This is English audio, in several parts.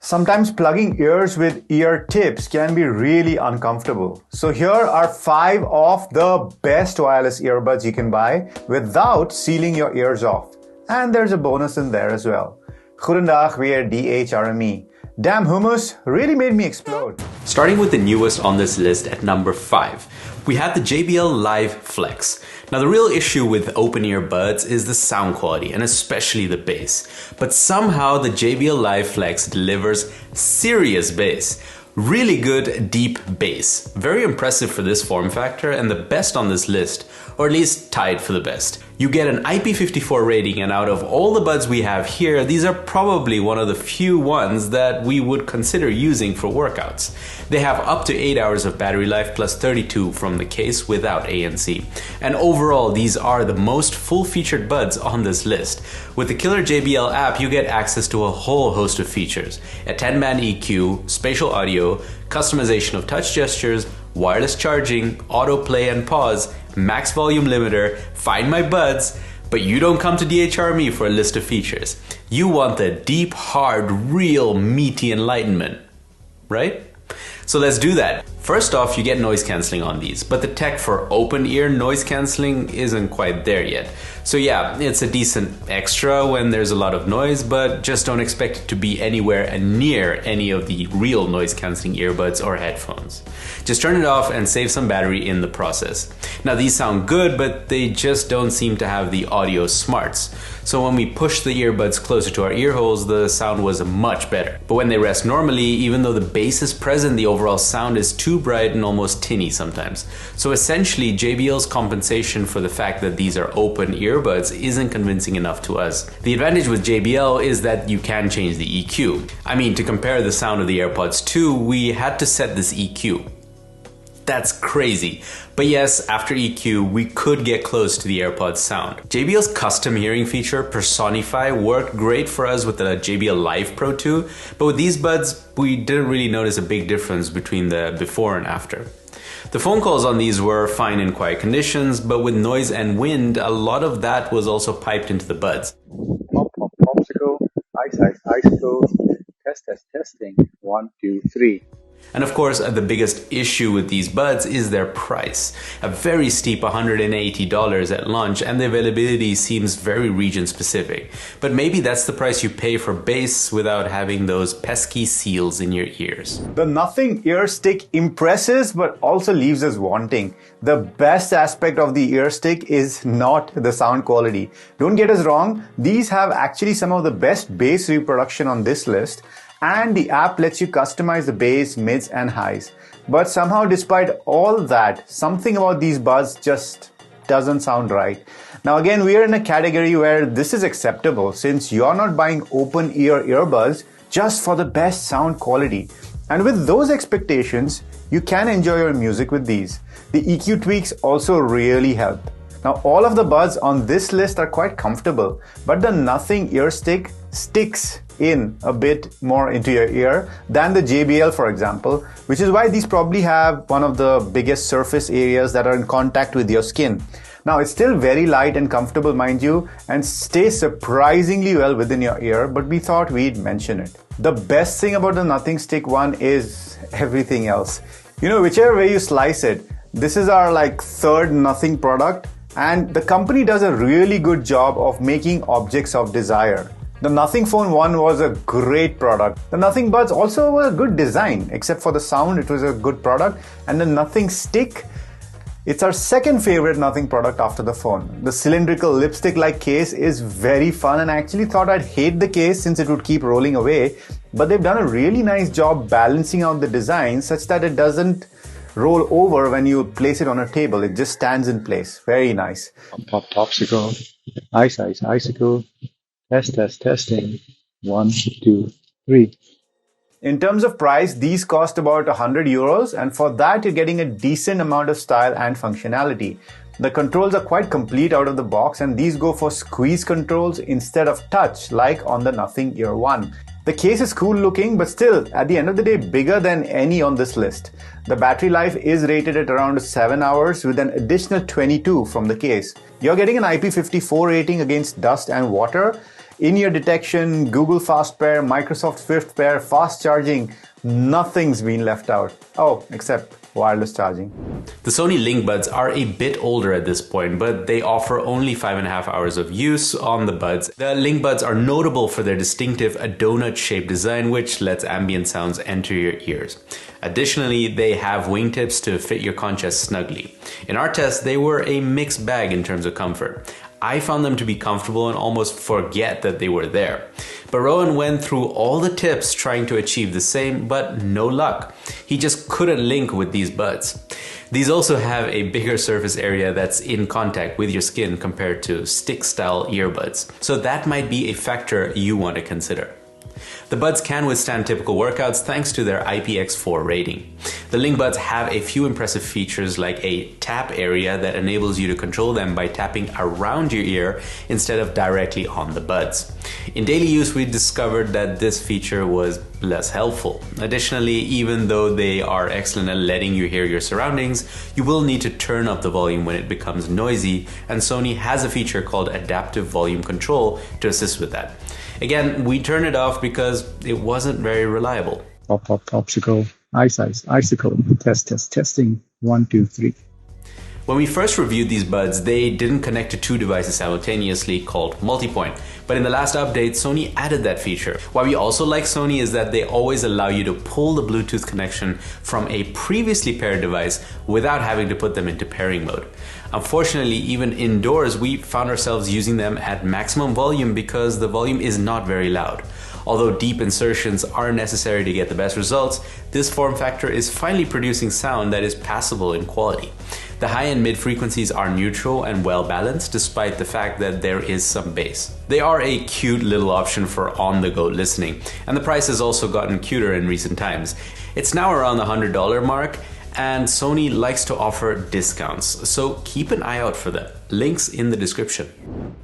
Sometimes plugging ears with ear tips can be really uncomfortable. So here are 5 of the best wireless earbuds you can buy without sealing your ears off. And there's a bonus in there as well. Goedendag weer DHRME. Damn, hummus really made me explode. Starting with the newest on this list at number 5, we have the JBL Live Flex. Now the real issue with open ear buds is the sound quality and especially the bass. But somehow the JBL Live Flex delivers serious bass. Really good deep bass. Very impressive for this form factor and the best on this list, or at least tied for the best. You get an IP54 rating, and out of all the buds we have here, these are probably one of the few ones that we would consider using for workouts. They have up to 8 hours of battery life plus 32 from the case without ANC. And overall, these are the most full-featured buds on this list. With the killer JBL app, you get access to a whole host of features. A 10-band EQ, spatial audio, customization of touch gestures, wireless charging, autoplay and pause, max volume limiter, find my buds, but you don't come to DHRME for a list of features. You want the deep, hard, real, meaty enlightenment, right? So let's do that. First off, you get noise cancelling on these, but the tech for open ear noise cancelling isn't quite there yet. So yeah, it's a decent extra when there's a lot of noise, but just don't expect it to be anywhere near any of the real noise cancelling earbuds or headphones. Just turn it off and save some battery in the process. Now these sound good, but they just don't seem to have the audio smarts. So when we push the earbuds closer to our ear holes, the sound was much better. But when they rest normally, even though the bass is present, the overall sound is too bright and almost tinny sometimes. So essentially, JBL's compensation for the fact that these are open earbuds isn't convincing enough to us. The advantage with JBL is that you can change the EQ. I mean, to compare the sound of the AirPods 2, we had to set this EQ. That's crazy. But yes, after EQ, we could get close to the AirPods sound. JBL's custom hearing feature, Personify, worked great for us with the JBL Live Pro 2, but with these buds, we didn't really notice a big difference between the before and after. The phone calls on these were fine in quiet conditions, but with noise and wind, a lot of that was also piped into the buds. Popsicle, ice, icicle, testing, 1, 2, 3. And of course, the biggest issue with these buds is their price. A very steep $180 at launch, and the availability seems very region specific. But maybe that's the price you pay for bass without having those pesky seals in your ears. The Nothing Ear Stick impresses but also leaves us wanting. The best aspect of the ear stick is not the sound quality. Don't get us wrong, these have actually some of the best bass reproduction on this list. And the app lets you customize the bass, mids and highs. But somehow despite all that, something about these buds just doesn't sound right. Now again, we are in a category where this is acceptable since you're not buying open ear earbuds just for the best sound quality. And with those expectations, you can enjoy your music with these. The EQ tweaks also really help. Now all of the buds on this list are quite comfortable, but the Nothing Ear Stick sticks in a bit more into your ear than the JBL, for example, which is why these probably have one of the biggest surface areas that are in contact with your skin. Now it's still very light and comfortable, mind you, and stays surprisingly well within your ear, but we thought we'd mention it. The best thing about the Nothing Stick one is everything else. You know, whichever way you slice it, this is our third Nothing product, and the company does a really good job of making objects of desire. The Nothing Phone 1 was a great product. The Nothing Buds also were a good design, except for the sound, it was a good product. And the Nothing Stick, it's our second favorite Nothing product after the phone. The cylindrical lipstick-like case is very fun, and I actually thought I'd hate the case since it would keep rolling away. But they've done a really nice job balancing out the design such that it doesn't roll over when you place it on a table. It just stands in place. Very nice. Popsicle, ice, icicle. Testing, 1, 2, 3. In terms of price, these cost about €100, and for that you're getting a decent amount of style and functionality. The controls are quite complete out of the box, and these go for squeeze controls instead of touch like on the Nothing Ear 1. The case is cool looking, but still, at the end of the day, bigger than any on this list. The battery life is rated at around 7 hours with an additional 22 from the case. You're getting an IP54 rating against dust and water. In-ear detection, Google Fast Pair, Microsoft Swift Pair, fast charging, nothing's been left out. Oh, except wireless charging. The Sony LinkBuds are a bit older at this point, but they offer only 5.5 hours of use on the buds. The LinkBuds are notable for their distinctive donut-shaped design, which lets ambient sounds enter your ears. Additionally, they have wingtips to fit your conch snugly. In our test, they were a mixed bag in terms of comfort. I found them to be comfortable and almost forget that they were there. But Rowan went through all the tips trying to achieve the same, but no luck. He just couldn't link with these buds. These also have a bigger surface area that's in contact with your skin compared to stick-style earbuds. So that might be a factor you want to consider. The buds can withstand typical workouts thanks to their IPX4 rating. The LinkBuds have a few impressive features like a tap area that enables you to control them by tapping around your ear instead of directly on the buds. In daily use, we discovered that this feature was less helpful. Additionally, even though they are excellent at letting you hear your surroundings, you will need to turn up the volume when it becomes noisy, and Sony has a feature called Adaptive Volume Control to assist with that. Again, we turned it off because it wasn't very reliable. Popsicle, ice, icicle, testing, 1, 2, 3. When we first reviewed these buds, they didn't connect to two devices simultaneously called multipoint. But in the last update, Sony added that feature. Why we also like Sony is that they always allow you to pull the Bluetooth connection from a previously paired device without having to put them into pairing mode. Unfortunately, even indoors, we found ourselves using them at maximum volume because the volume is not very loud. Although deep insertions are necessary to get the best results, this form factor is finally producing sound that is passable in quality. The high and mid frequencies are neutral and well balanced despite the fact that there is some bass. They are a cute little option for on-the-go listening, and the price has also gotten cuter in recent times. It's now around the $100 mark, and Sony likes to offer discounts, so keep an eye out for them. Links in the description.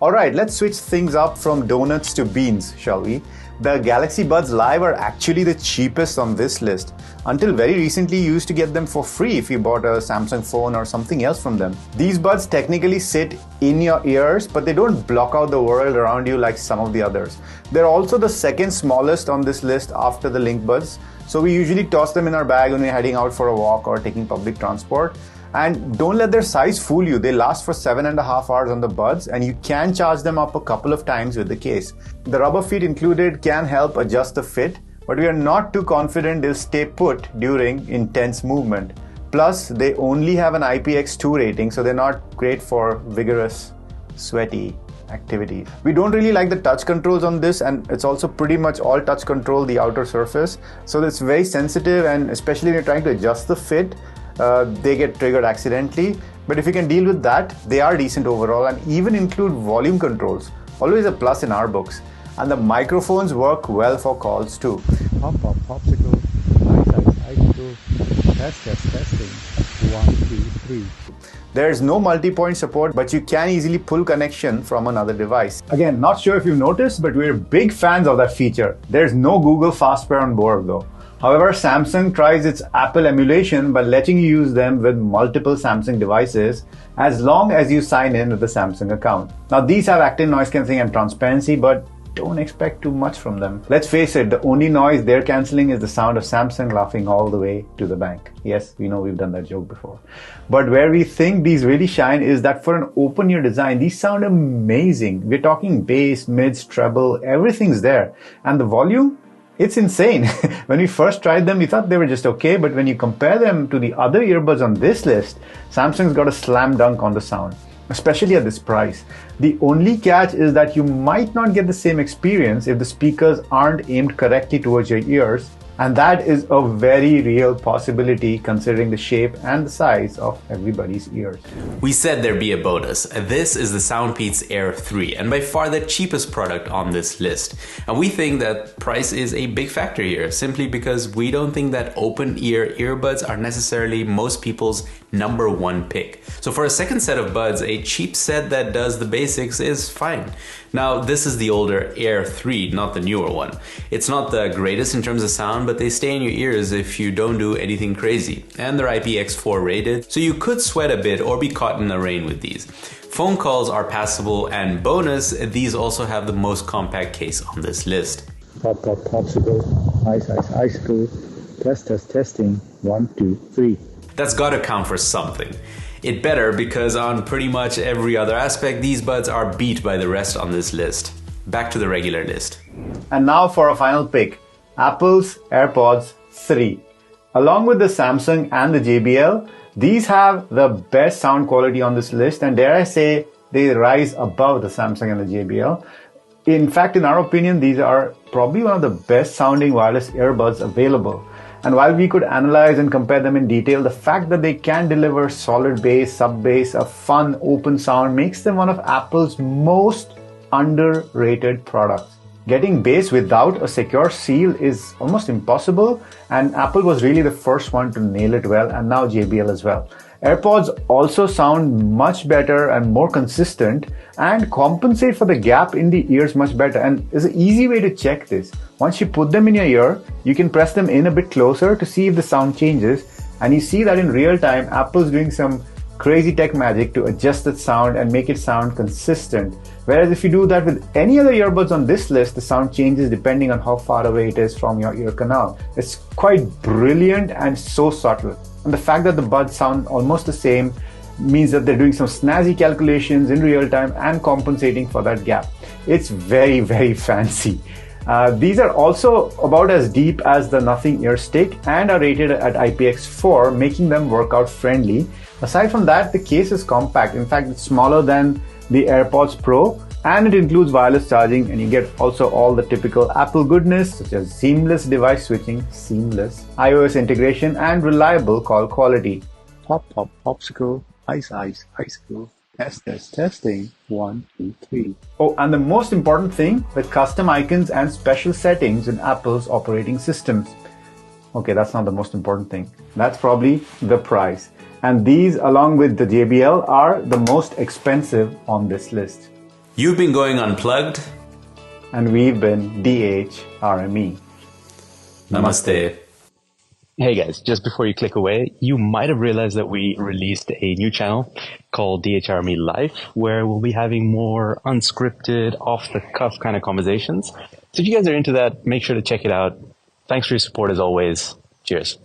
Alright, let's switch things up from donuts to beans, shall we? The Galaxy Buds Live are actually the cheapest on this list. Until very recently, you used to get them for free if you bought a Samsung phone or something else from them. These buds technically sit in your ears, but they don't block out the world around you like some of the others. They're also the second smallest on this list after the LinkBuds, so we usually toss them in our bag when we're heading out for a walk or taking public transport. And don't let their size fool you. They last for 7.5 hours on the buds, and you can charge them up a couple of times with the case. The rubber feet included can help adjust the fit, but we are not too confident they'll stay put during intense movement. Plus, they only have an IPX2 rating, so they're not great for vigorous, sweaty activity. We don't really like the touch controls on this, and it's also pretty much all touch control, the outer surface. So it's very sensitive, and especially when you're trying to adjust the fit, they get triggered accidentally. But if you can deal with that, they are decent overall and even include volume controls. Always a plus in our books. And the microphones work well for calls too. Popsicle, ice, icicle, testing, 1, 2, 3. There's no multi-point support, but you can easily pull connection from another device. Again, not sure if you've noticed, but we're big fans of that feature. There's no Google Fast Pair on board though. However, Samsung tries its Apple emulation by letting you use them with multiple Samsung devices as long as you sign in with the Samsung account. Now, these have active noise cancelling and transparency, but don't expect too much from them. Let's face it, the only noise they're cancelling is the sound of Samsung laughing all the way to the bank. Yes, we know we've done that joke before. But where we think these really shine is that for an open-ear design, these sound amazing. We're talking bass, mids, treble, everything's there. And the volume? It's insane. When we first tried them, we thought they were just okay, but when you compare them to the other earbuds on this list, Samsung's got a slam dunk on the sound, especially at this price. The only catch is that you might not get the same experience if the speakers aren't aimed correctly towards your ears, and that is a very real possibility considering the shape and the size of everybody's ears. We said there'd be a bonus. This is the Soundpeats Air 3, and by far the cheapest product on this list. And we think that price is a big factor here, simply because we don't think that open ear earbuds are necessarily most people's #1 pick. So for a second set of buds, a cheap set that does the basics is fine. Now, this is the older Air 3, not the newer one. It's not the greatest in terms of sound, but they stay in your ears if you don't do anything crazy. And they're IPX4 rated, so you could sweat a bit or be caught in the rain with these. Phone calls are passable, and bonus, these also have the most compact case on this list. Pop, pop, popsicle. Ice, ice, icicle. Test, test, testing. 1, 2, 3. That's gotta count for something. It better, because on pretty much every other aspect, these buds are beat by the rest on this list. Back to the regular list. And now for a final pick, Apple's AirPods 3. Along with the Samsung and the JBL, these have the best sound quality on this list, and dare I say, they rise above the Samsung and the JBL. In fact, in our opinion, these are probably one of the best sounding wireless earbuds available. And while we could analyze and compare them in detail, the fact that they can deliver solid bass, sub bass, a fun open sound makes them one of Apple's most underrated products. Getting bass without a secure seal is almost impossible, and Apple was really the first one to nail it well, and now JBL as well. AirPods also sound much better and more consistent and compensate for the gap in the ears much better. And there's an easy way to check this. Once you put them in your ear, you can press them in a bit closer to see if the sound changes. And you see that in real time, Apple's doing some crazy tech magic to adjust that sound and make it sound consistent. Whereas if you do that with any other earbuds on this list, the sound changes depending on how far away it is from your ear canal. It's quite brilliant and so subtle. And the fact that the buds sound almost the same means that they're doing some snazzy calculations in real time and compensating for that gap. It's very, very fancy. These are also about as deep as the Nothing Ear Stick and are rated at IPX4, making them workout friendly. Aside from that, the case is compact. In fact, it's smaller than the AirPods Pro, and it includes wireless charging, and you get also all the typical Apple goodness such as seamless device switching, seamless iOS integration, and reliable call quality. Pop, pop, popsicle. Ice, ice, icicle. Test, test, testing. 1, 2, 3. Oh, and the most important thing, the custom icons and special settings in Apple's operating systems. Okay, that's not the most important thing. That's probably the price. And these, along with the JBL, are the most expensive on this list. You've been going unplugged. And we've been DHRME. Namaste. Hey guys, just before you click away, you might have realized that we released a new channel called DHRME Live, where we'll be having more unscripted, off-the-cuff kind of conversations. So if you guys are into that, make sure to check it out. Thanks for your support as always. Cheers.